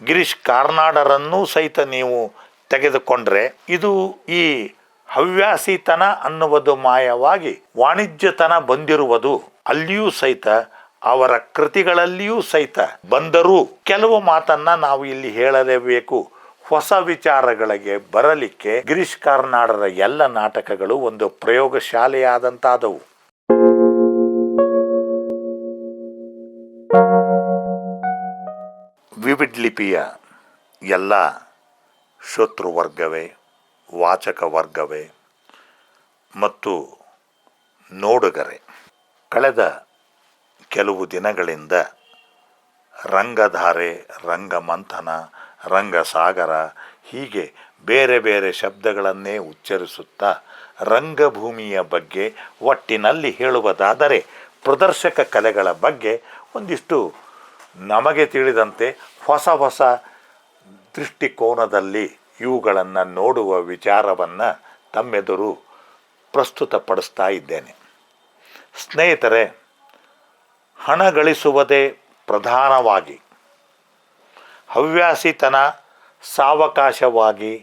ಗಿರೀಶ್ ಕಾರ್ನಾಡರನ್ನೂ ಸಹಿತ ನೀವು ತೆಗೆದುಕೊಂಡ್ರೆ ಇದು ಈ ಹವ್ಯಾಸಿತನ ಅನ್ನುವುದು ಮಾಯವಾಗಿ ವಾಣಿಜ್ಯತನ ಬಂದಿರುವುದು ಅಲ್ಲಿಯೂ ಸಹಿತ ಅವರ ಕೃತಿಗಳಲ್ಲಿಯೂ ಸಹಿತ ಬಂದರೂ ಕೆಲವು ಮಾತನ್ನ ನಾವು ಇಲ್ಲಿ ಹೇಳಲೇಬೇಕು. ಹೊಸ ವಿಚಾರಗಳಿಗೆ ಬರಲಿಕ್ಕೆ ಗಿರೀಶ್ ಕಾರ್ನಾಡರ ಎಲ್ಲ ನಾಟಕಗಳು ಒಂದು ಪ್ರಯೋಗಶಾಲೆಯಾದಂತಾದವು. ವಿವಿಧ ಲಿಪಿಯ ಎಲ್ಲ ಶ್ರೋತೃವರ್ಗವೇ, ವಾಚಕ ವರ್ಗವೇ ಮತ್ತು ನೋಡುಗರೆ, ಕಳೆದ ಕೆಲವು ದಿನಗಳಿಂದ ರಂಗಧಾರೆ, ರಂಗಮಂಥನ, ರಂಗಸಾಗರ ಹೀಗೆ ಬೇರೆ ಬೇರೆ ಶಬ್ದಗಳನ್ನೇ ಉಚ್ಚರಿಸುತ್ತಾ ರಂಗಭೂಮಿಯ ಬಗ್ಗೆ ಒಟ್ಟಿನಲ್ಲಿ ಹೇಳುವುದಾದರೆ ಪ್ರದರ್ಶಕ ಕಲೆಗಳ ಬಗ್ಗೆ ಒಂದಿಷ್ಟು ನಮಗೆ ತಿಳಿದಂತೆ ಹೊಸ ಹೊಸ ದೃಷ್ಟಿಕೋನದಲ್ಲಿ ಇವುಗಳನ್ನು ನೋಡುವ ವಿಚಾರವನ್ನು ತಮ್ಮೆದುರು ಪ್ರಸ್ತುತಪಡಿಸ್ತಾ ಇದ್ದೇನೆ. ಸ್ನೇಹಿತರೆ, ಹಣ ಗಳಿಸುವುದೇ ಪ್ರಧಾನವಾಗಿ, ಹವ್ಯಾಸಿತನ ಸಾವಕಾಶವಾಗಿ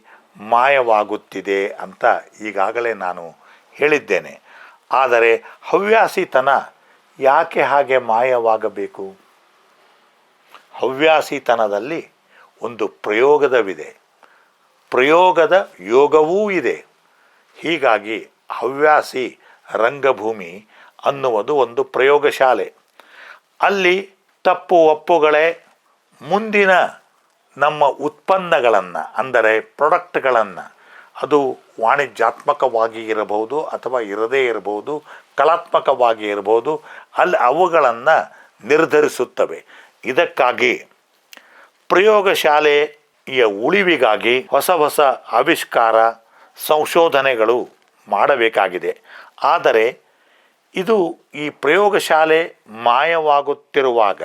ಮಾಯವಾಗುತ್ತಿದೆ ಅಂತ ಈಗಾಗಲೇ ನಾನು ಹೇಳಿದ್ದೇನೆ. ಆದರೆ ಹವ್ಯಾಸಿತನ ಯಾಕೆ ಹಾಗೆ ಮಾಯವಾಗಬೇಕು? ಹವ್ಯಾಸಿತನದಲ್ಲಿ ಒಂದು ಪ್ರಯೋಗದವಿದೆ, ಪ್ರಯೋಗದ ಯೋಗವೂ ಇದೆ. ಹೀಗಾಗಿ ಹವ್ಯಾಸಿ ರಂಗಭೂಮಿ ಅನ್ನುವುದು ಒಂದು ಪ್ರಯೋಗಶಾಲೆ. ಅಲ್ಲಿ ತಪ್ಪು ಒಪ್ಪುಗಳೇ ಮುಂದಿನ ನಮ್ಮ ಉತ್ಪನ್ನಗಳನ್ನು, ಅಂದರೆ ಪ್ರಾಡಕ್ಟ್ಗಳನ್ನು, ಅದು ವಾಣಿಜ್ಯಾತ್ಮಕವಾಗಿ ಇರಬಹುದು ಅಥವಾ ಇರದೇ ಇರಬಹುದು, ಕಲಾತ್ಮಕವಾಗಿ ಇರಬಹುದು, ಅಲ್ಲಿ ಅವುಗಳನ್ನು ನಿರ್ಧರಿಸುತ್ತವೆ. ಇದಕ್ಕಾಗಿ ಪ್ರಯೋಗಶಾಲೆಯ ಉಳಿವಿಗಾಗಿ ಹೊಸ ಹೊಸ ಆವಿಷ್ಕಾರ, ಸಂಶೋಧನೆಗಳು ಮಾಡಬೇಕಾಗಿದೆ. ಆದರೆ ಇದು ಈ ಪ್ರಯೋಗಶಾಲೆ ಮಾಯವಾಗುತ್ತಿರುವಾಗ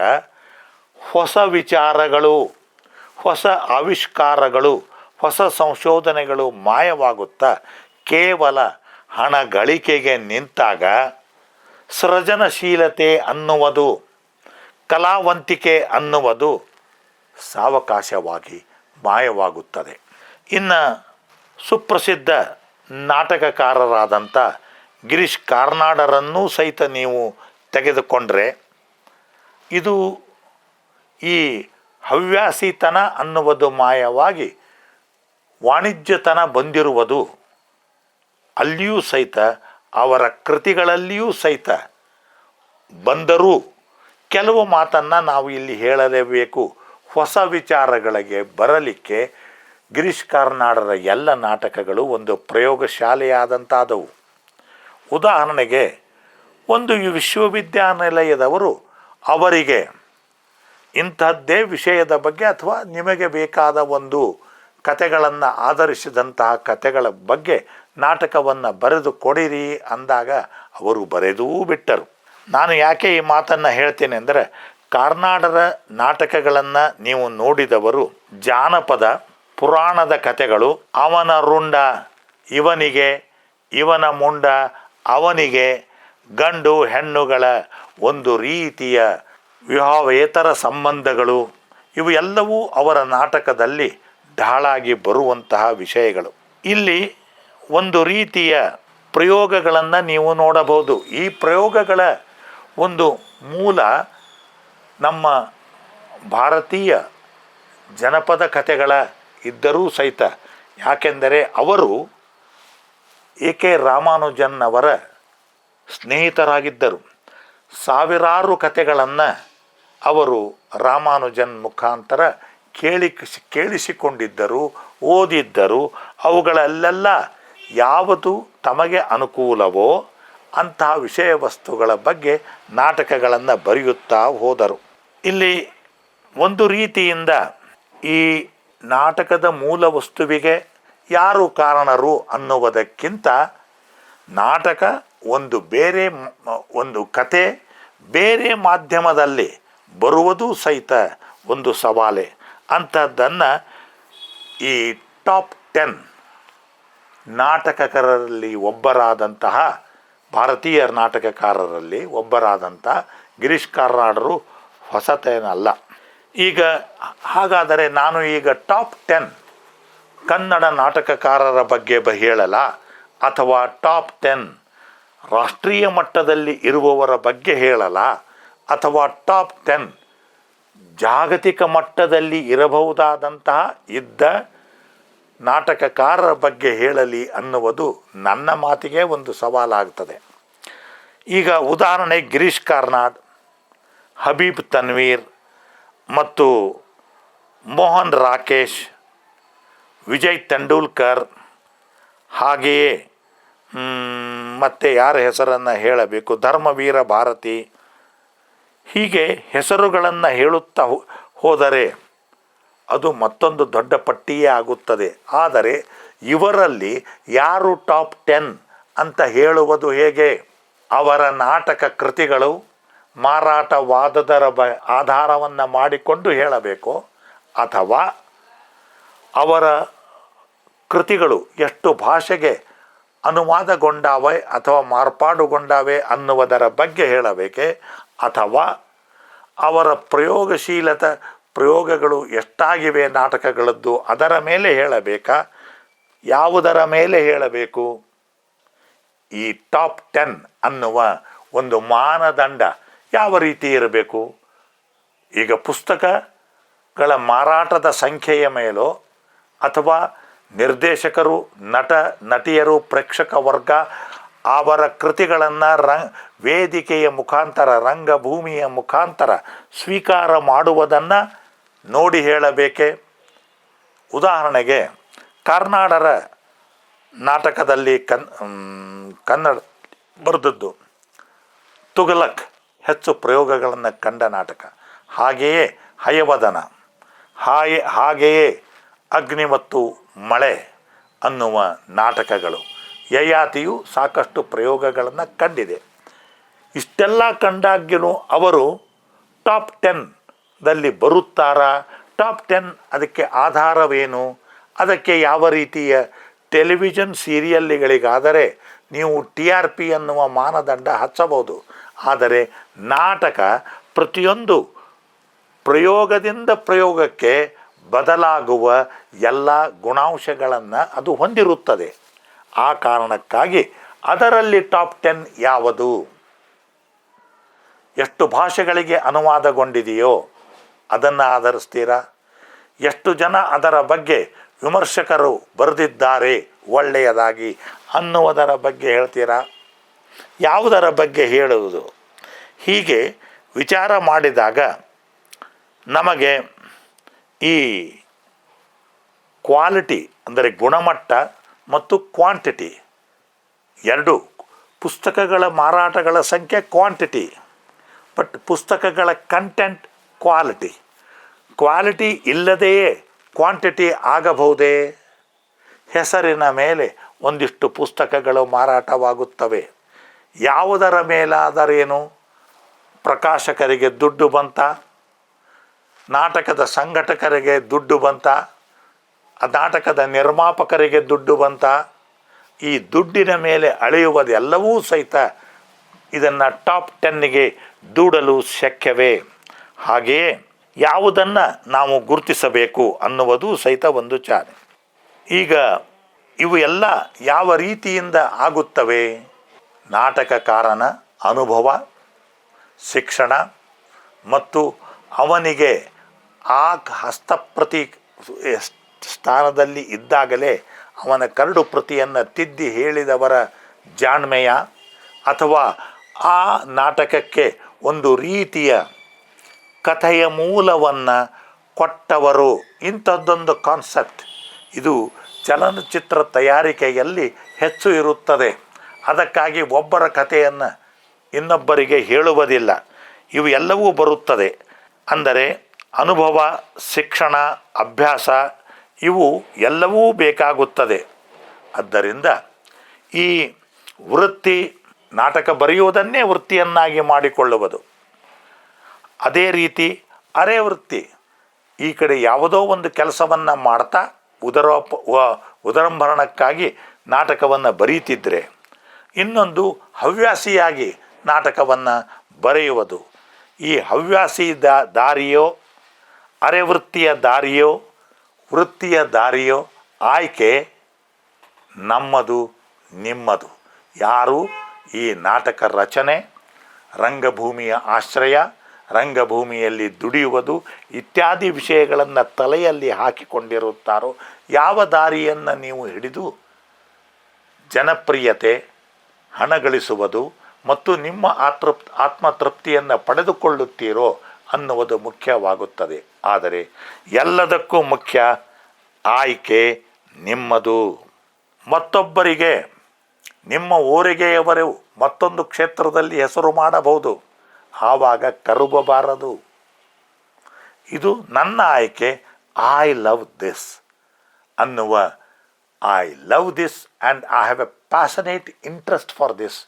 ಹೊಸ ವಿಚಾರಗಳು, ಹೊಸ ಆವಿಷ್ಕಾರಗಳು, ಹೊಸ ಸಂಶೋಧನೆಗಳು ಮಾಯವಾಗುತ್ತಾ ಕೇವಲ ಹಣ ಗಳಿಕೆಗೆ ನಿಂತಾಗ ಸೃಜನಶೀಲತೆ ಅನ್ನುವುದು, ಕಲಾವಂತಿಕೆ ಅನ್ನುವುದು ಸಾವಕಾಶವಾಗಿ ಮಾಯವಾಗುತ್ತದೆ. ಇನ್ನು ಸುಪ್ರಸಿದ್ಧ ನಾಟಕಕಾರರಾದಂಥ ಗಿರೀಶ್ ಕಾರ್ನಾಡರನ್ನೂ ಸಹಿತ ನೀವು ತೆಗೆದುಕೊಂಡ್ರೆ ಇದು ಈ ಹವ್ಯಾಸಿತನ ಅನ್ನುವುದು ಮಾಯವಾಗಿ ವಾಣಿಜ್ಯತನ ಬಂದಿರುವುದು ಅಲ್ಲಿಯೂ ಸಹಿತ ಅವರ ಕೃತಿಗಳಲ್ಲಿಯೂ ಸಹಿತ ಬಂದರೂ ಕೆಲವು ಮಾತನ್ನು ನಾವು ಇಲ್ಲಿ ಹೇಳಲೇಬೇಕು. ಹೊಸ ವಿಚಾರಗಳಿಗೆ ಬರಲಿಕ್ಕೆ ಗಿರೀಶ್ ಕಾರ್ನಾಡರ ಎಲ್ಲ ನಾಟಕಗಳು ಒಂದು ಪ್ರಯೋಗಶಾಲೆಯಾದಂತಾದವು. ಉದಾಹರಣೆಗೆ, ಒಂದು ವಿಶ್ವವಿದ್ಯಾನಿಲಯದವರು ಅವರಿಗೆ ಇಂಥದ್ದೇ ವಿಷಯದ ಬಗ್ಗೆ ಅಥವಾ ನಿಮಗೆ ಬೇಕಾದ ಒಂದು ಕಥೆಗಳನ್ನು ಆಧರಿಸಿದಂತಹ ಕಥೆಗಳ ಬಗ್ಗೆ ನಾಟಕವನ್ನು ಬರೆದು ಕೊಡಿರಿ ಅಂದಾಗ ಅವರು ಬರೆದೂ ಬಿಟ್ಟರು. ನಾನು ಯಾಕೆ ಈ ಮಾತನ್ನು ಹೇಳ್ತೇನೆ ಅಂದರೆ, ಕಾರ್ನಾಡರ ನಾಟಕಗಳನ್ನು ನೀವು ನೋಡಿದವರು ಜಾನಪದ ಪುರಾಣದ ಕಥೆಗಳು, ಅವನ ರುಂಡ ಇವನಿಗೆ, ಇವನ ಮುಂಡ ಅವನಿಗೆ, ಗಂಡು ಹೆಣ್ಣುಗಳ ಒಂದು ರೀತಿಯ ವಿವಾಹೇತರ ಸಂಬಂಧಗಳು, ಇವು ಎಲ್ಲವೂ ಅವರ ನಾಟಕದಲ್ಲಿ ಢಾಳಾಗಿ ಬರುವಂತಹ ವಿಷಯಗಳು. ಇಲ್ಲಿ ಒಂದು ರೀತಿಯ ಪ್ರಯೋಗಗಳನ್ನು ನೀವು ನೋಡಬಹುದು. ಈ ಪ್ರಯೋಗಗಳ ಒಂದು ಮೂಲ ನಮ್ಮ ಭಾರತೀಯ ಜನಪದ ಕಥೆಗಳ ಇದ್ದರೂ ಸಹಿತ, ಯಾಕೆಂದರೆ ಅವರು ಎ.ಕೆ. ರಾಮಾನುಜನ್ ಅವರ ಸ್ನೇಹಿತರಾಗಿದ್ದರು. ಸಾವಿರಾರು ಕಥೆಗಳನ್ನು ಅವರು ರಾಮಾನುಜನ್ ಮುಖಾಂತರ ಕೇಳಿಸಿಕೊಂಡಿದ್ದರು, ಓದಿದ್ದರು. ಅವುಗಳಲ್ಲೆಲ್ಲ ಯಾವುದು ತಮಗೆ ಅನುಕೂಲವೋ ಅಂತಹ ವಿಷಯ ವಸ್ತುಗಳ ಬಗ್ಗೆ ನಾಟಕಗಳನ್ನು ಬರೆಯುತ್ತಾ ಹೋದರು. ಇಲ್ಲಿ ಒಂದು ರೀತಿಯಿಂದ ಈ ನಾಟಕದ ಮೂಲ ವಸ್ತುವಿಗೆ ಯಾರು ಕಾರಣರು ಅನ್ನುವುದಕ್ಕಿಂತ ನಾಟಕ ಒಂದು ಕತೆ ಬೇರೆ ಮಾಧ್ಯಮದಲ್ಲಿ ಬರುವುದೂ ಸಹಿತ ಒಂದು ಸವಾಲೆ. ಅಂಥದ್ದನ್ನು ಈ ಟಾಪ್ 10 ನಾಟಕಕಾರರಲ್ಲಿ ಒಬ್ಬರಾದಂತಹ, ಭಾರತೀಯ ನಾಟಕಕಾರರಲ್ಲಿ ಒಬ್ಬರಾದಂಥ ಗಿರೀಶ್ ಕಾರ್ನಾಡರು ಹೊಸತೇನಲ್ಲ. ಈಗ ಹಾಗಾದರೆ ನಾನು ಈಗ ಟಾಪ್ 10 ಕನ್ನಡ ನಾಟಕಕಾರರ ಬಗ್ಗೆ ಹೇಳಲ್ಲ, ಅಥವಾ ಟಾಪ್ 10 ರಾಷ್ಟ್ರೀಯ ಮಟ್ಟದಲ್ಲಿ ಇರುವವರ ಬಗ್ಗೆ ಹೇಳಲ್ಲ, ಅಥವಾ ಟಾಪ್ 10 ಜಾಗತಿಕ ಮಟ್ಟದಲ್ಲಿ ಇರಬಹುದಾದಂತಹ ಇದ್ದ ನಾಟಕಕಾರರ ಬಗ್ಗೆ ಹೇಳಲಿ ಅನ್ನುವುದು ನನ್ನ ಮಾತಿಗೆ ಒಂದು ಸವಾಲಾಗ್ತದೆ. ಈಗ ಉದಾಹರಣೆ ಗಿರೀಶ್ ಕಾರ್ನಾಡ್, ಹಬೀಬ್ ತನ್ವೀರ್ ಮತ್ತು ಮೋಹನ್ ರಾಕೇಶ್, ವಿಜಯ್ ತೆಂಡೂಲ್ಕರ್, ಹಾಗೆಯೇ ಮತ್ತು ಯಾರ ಹೆಸರನ್ನು ಹೇಳಬೇಕು, ಧರ್ಮವೀರ ಭಾರತಿ, ಹೀಗೆ ಹೆಸರುಗಳನ್ನು ಹೇಳುತ್ತಾ ಹೋದರೆ ಅದು ಮತ್ತೊಂದು ದೊಡ್ಡ ಪಟ್ಟಿಯೇ ಆಗುತ್ತದೆ. ಆದರೆ ಇವರಲ್ಲಿ ಯಾರು ಟಾಪ್ 10 ಅಂತ ಹೇಳುವುದು ಹೇಗೆ? ಅವರ ನಾಟಕ ಕೃತಿಗಳು ಮಾರಾಟವಾದದರ ಆಧಾರವನ್ನು ಮಾಡಿಕೊಂಡು ಹೇಳಬೇಕು, ಅಥವಾ ಅವರ ಕೃತಿಗಳು ಎಷ್ಟು ಭಾಷೆಗೆ ಅನುವಾದಗೊಂಡಾವೆ ಅಥವಾ ಮಾರ್ಪಾಡುಗೊಂಡಾವೆ ಅನ್ನುವುದರ ಬಗ್ಗೆ ಹೇಳಬೇಕೆ, ಅಥವಾ ಅವರ ಪ್ರಯೋಗಗಳು ಎಷ್ಟಾಗಿವೆ ನಾಟಕಗಳದ್ದು ಅದರ ಮೇಲೆ ಹೇಳಬೇಕಾ, ಯಾವುದರ ಮೇಲೆ ಹೇಳಬೇಕು? ಈ ಟಾಪ್ 10 ಅನ್ನುವ ಒಂದು ಮಾನದಂಡ ಯಾವ ರೀತಿ ಇರಬೇಕು? ಈಗ ಪುಸ್ತಕಗಳ ಮಾರಾಟದ ಸಂಖ್ಯೆಯ ಮೇಲೋ, ಅಥವಾ ನಿರ್ದೇಶಕರು, ನಟಿಯರು, ಪ್ರೇಕ್ಷಕ ವರ್ಗ ಅವರ ಕೃತಿಗಳನ್ನು ವೇದಿಕೆಯ ಮುಖಾಂತರ, ರಂಗಭೂಮಿಯ ಮುಖಾಂತರ ಸ್ವೀಕಾರ ಮಾಡುವುದನ್ನು ನೋಡಿ ಹೇಳಬೇಕೆ? ಉದಾಹರಣೆಗೆ ಕಾರ್ನಾಡರ ನಾಟಕದಲ್ಲಿ ಕನ್ನಡ ಬರೆದದ್ದು ತುಘಲಕ್ ಹೆಚ್ಚು ಪ್ರಯೋಗಗಳನ್ನು ಕಂಡ ನಾಟಕ, ಹಾಗೆಯೇ ಹಯವದನ, ಹಾಗೆಯೇ ಅಗ್ನಿ ಮತ್ತು ಮಳೆ ಅನ್ನುವ ನಾಟಕಗಳು. ಯಯಾತಿಯು ಸಾಕಷ್ಟು ಪ್ರಯೋಗಗಳನ್ನು ಕಂಡಿದೆ. ಇಷ್ಟೆಲ್ಲ ಕಂಡಾಗ್ಯೂ ಅವರು ಟಾಪ್ 10ದಲ್ಲಿ ಬರುತ್ತಾರಾ? ಟಾಪ್ 10 ಅದಕ್ಕೆ ಆಧಾರವೇನು? ಅದಕ್ಕೆ ಯಾವ ರೀತಿಯ ಟೆಲಿವಿಷನ್ ಸೀರಿಯಲ್ಗಳಿಗಾದರೆ ನೀವು TRP ಅನ್ನುವ ಮಾನದಂಡ ಹಚ್ಚಬಹುದು. ಆದರೆ ನಾಟಕ ಪ್ರತಿಯೊಂದು ಪ್ರಯೋಗದಿಂದ ಪ್ರಯೋಗಕ್ಕೆ ಬದಲಾಗುವ ಎಲ್ಲ ಗುಣಾಂಶಗಳನ್ನು ಅದು ಹೊಂದಿರುತ್ತದೆ. ಆ ಕಾರಣಕ್ಕಾಗಿ ಅದರಲ್ಲಿ ಟಾಪ್ 10 ಯಾವುದು, ಎಷ್ಟು ಭಾಷೆಗಳಿಗೆ ಅನುವಾದಗೊಂಡಿದೆಯೋ ಅದನ್ನು ಆಧರಿಸ್ತೀರಾ? ಎಷ್ಟು ಜನ ಅದರ ಬಗ್ಗೆ ವಿಮರ್ಶಕರು ಬರೆದಿದ್ದಾರೆ ಒಳ್ಳೆಯದಾಗಿ ಅನ್ನುವುದರ ಬಗ್ಗೆ ಹೇಳ್ತೀರಾ? ಯಾವುದರ ಬಗ್ಗೆ ಹೇಳುವುದು? ಹೀಗೆ ವಿಚಾರ ಮಾಡಿದಾಗ ನಮಗೆ ಈ ಕ್ವಾಲಿಟಿ ಅಂದರೆ ಗುಣಮಟ್ಟ ಮತ್ತು ಕ್ವಾಂಟಿಟಿ ಎರಡು, ಪುಸ್ತಕಗಳ ಮಾರಾಟಗಳ ಸಂಖ್ಯೆ ಕ್ವಾಂಟಿಟಿ, ಬಟ್ ಪುಸ್ತಕಗಳ ಕಂಟೆಂಟ್ ಕ್ವಾಲಿಟಿ ಇಲ್ಲದೆಯೇ ಕ್ವಾಂಟಿಟಿ ಆಗಬಹುದೇ? ಹೆಸರಿನ ಮೇಲೆ ಒಂದಿಷ್ಟು ಪುಸ್ತಕಗಳು ಮಾರಾಟವಾಗುತ್ತವೆ. ಯಾವುದರ ಮೇಲಾದರೇನು? ಪ್ರಕಾಶಕರಿಗೆ ದುಡ್ಡು ಬಂತ, ನಾಟಕದ ಸಂಘಟಕರಿಗೆ ದುಡ್ಡು ಬಂತ, ನಾಟಕದ ನಿರ್ಮಾಪಕರಿಗೆ ದುಡ್ಡು ಬಂತ? ಈ ದುಡ್ಡಿನ ಮೇಲೆ ಅಳೆಯುವುದೆಲ್ಲವೂ ಸಹಿತ ಇದನ್ನು ಟಾಪ್ 10ಗೆ ದೂಡಲು ಶಕ್ಯವೇ? ಹಾಗೆಯೇ ಯಾವುದನ್ನು ನಾವು ಗುರುತಿಸಬೇಕು ಅನ್ನುವುದು ಸಹಿತ ಒಂದು ಚಾಲೆ. ಈಗ ಇವು ಎಲ್ಲ ಯಾವ ರೀತಿಯಿಂದ ಆಗುತ್ತವೆ? ನಾಟಕಕಾರನ ಅನುಭವ, ಶಿಕ್ಷಣ ಮತ್ತು ಅವನಿಗೆ ಆ ಹಸ್ತಪ್ರತಿ ಸ್ಥಾನದಲ್ಲಿ ಇದ್ದಾಗಲೇ ಅವನ ಕರಡು ಪ್ರತಿಯನ್ನು ತಿದ್ದಿ ಹೇಳಿದವರ ಜಾಣ್ಮೆಯ, ಅಥವಾ ಆ ನಾಟಕಕ್ಕೆ ಒಂದು ರೀತಿಯ ಕಥೆಯ ಮೂಲವನ್ನು ಕೊಟ್ಟವರು, ಇಂಥದ್ದೊಂದು ಕಾನ್ಸೆಪ್ಟ್ ಇದು ಚಲನಚಿತ್ರ ತಯಾರಿಕೆಯಲ್ಲಿ ಹೆಚ್ಚು ಇರುತ್ತದೆ. ಅದಕ್ಕಾಗಿ ಒಬ್ಬರ ಕಥೆಯನ್ನು ಇನ್ನೊಬ್ಬರಿಗೆ ಹೇಳುವುದಿಲ್ಲ. ಇವು ಎಲ್ಲವೂ ಬರುತ್ತದೆ. ಅಂದರೆ ಅನುಭವ, ಶಿಕ್ಷಣ, ಅಭ್ಯಾಸ ಇವು ಎಲ್ಲವೂ ಬೇಕಾಗುತ್ತದೆ. ಆದ್ದರಿಂದ ಈ ವೃತ್ತಿ, ನಾಟಕ ಬರೆಯುವುದನ್ನೇ ವೃತ್ತಿಯನ್ನಾಗಿ ಮಾಡಿಕೊಳ್ಳುವುದು, ಅದೇ ರೀತಿ ಅರೆ ವೃತ್ತಿ, ಈ ಕಡೆ ಯಾವುದೋ ಒಂದು ಕೆಲಸವನ್ನು ಮಾಡ್ತಾ ಉದರಂಭರಣಕ್ಕಾಗಿ ನಾಟಕವನ್ನು ಬರೀತಿದ್ದರೆ, ಇನ್ನೊಂದು ಹವ್ಯಾಸಿಯಾಗಿ ನಾಟಕವನ್ನು ಬರೆಯುವುದು. ಈ ಹವ್ಯಾಸಿ ದಾರಿಯೋ ಅರೆ ವೃತ್ತಿಯ ದಾರಿಯೋ ವೃತ್ತಿಯ ದಾರಿಯೋ ಆಯ್ಕೆ ನಮ್ಮದು ನಿಮ್ಮದು. ಯಾರು ಈ ನಾಟಕ ರಚನೆ, ರಂಗಭೂಮಿಯ ಆಶ್ರಯ, ರಂಗಭೂಮಿಯಲ್ಲಿ ದುಡಿಯುವುದು ಇತ್ಯಾದಿ ವಿಷಯಗಳನ್ನು ತಲೆಯಲ್ಲಿ ಹಾಕಿಕೊಂಡಿರುತ್ತಾರೋ, ಯಾವ ದಾರಿಯನ್ನು ನೀವು ಹಿಡಿದು ಜನಪ್ರಿಯತೆ, ಹಣ ಗಳಿಸುವುದು ಮತ್ತು ನಿಮ್ಮ ಆತ್ಮತೃಪ್ತಿಯನ್ನು ಪಡೆದುಕೊಳ್ಳುತ್ತೀರೋ ಅನ್ನುವುದು ಮುಖ್ಯವಾಗುತ್ತದೆ. ಆದರೆ ಎಲ್ಲದಕ್ಕೂ ಮುಖ್ಯ ಆಯ್ಕೆ ನಿಮ್ಮದು. ಮತ್ತೊಬ್ಬರಿಗೆ, ನಿಮ್ಮ ಊರಿಗೆಯವರು ಮತ್ತೊಂದು ಕ್ಷೇತ್ರದಲ್ಲಿ ಹೆಸರು ಮಾಡಬಹುದು, ಆವಾಗ ಕರುಬಬಾರದು. ಇದು ನನ್ನ ಆಯ್ಕೆ, ಐ ಲವ್ ದಿಸ್ ಅನ್ನುವ, I love this and I have A passionate interest for this,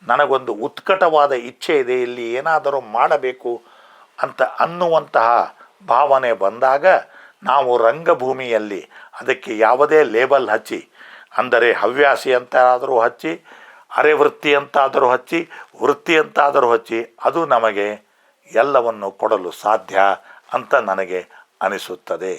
ನನಗೊಂದು ಉತ್ಕಟವಾದ ಇಚ್ಛೆ ಇದೆ, ಇಲ್ಲಿ ಏನಾದರೂ ಮಾಡಬೇಕು ಅಂತ ಅನ್ನುವಂತಹ ಭಾವನೆ ಬಂದಾಗ ನಾವು ರಂಗಭೂಮಿಯಲ್ಲಿ ಅದಕ್ಕೆ ಯಾವುದೇ ಲೇಬಲ್ ಹಚ್ಚಿ, ಅಂದರೆ ಹವ್ಯಾಸಿ ಅಂತಾದರೂ ಹಚ್ಚಿ, ಅರೆ ವೃತ್ತಿ ಅಂತಾದರೂ ಹಚ್ಚಿ, ವೃತ್ತಿ ಅಂತಾದರೂ ಹಚ್ಚಿ, ಅದು ನಮಗೆ ಎಲ್ಲವನ್ನು ಕೊಡಲು ಸಾಧ್ಯ ಅಂತ ನನಗೆ ಅನಿಸುತ್ತದೆ.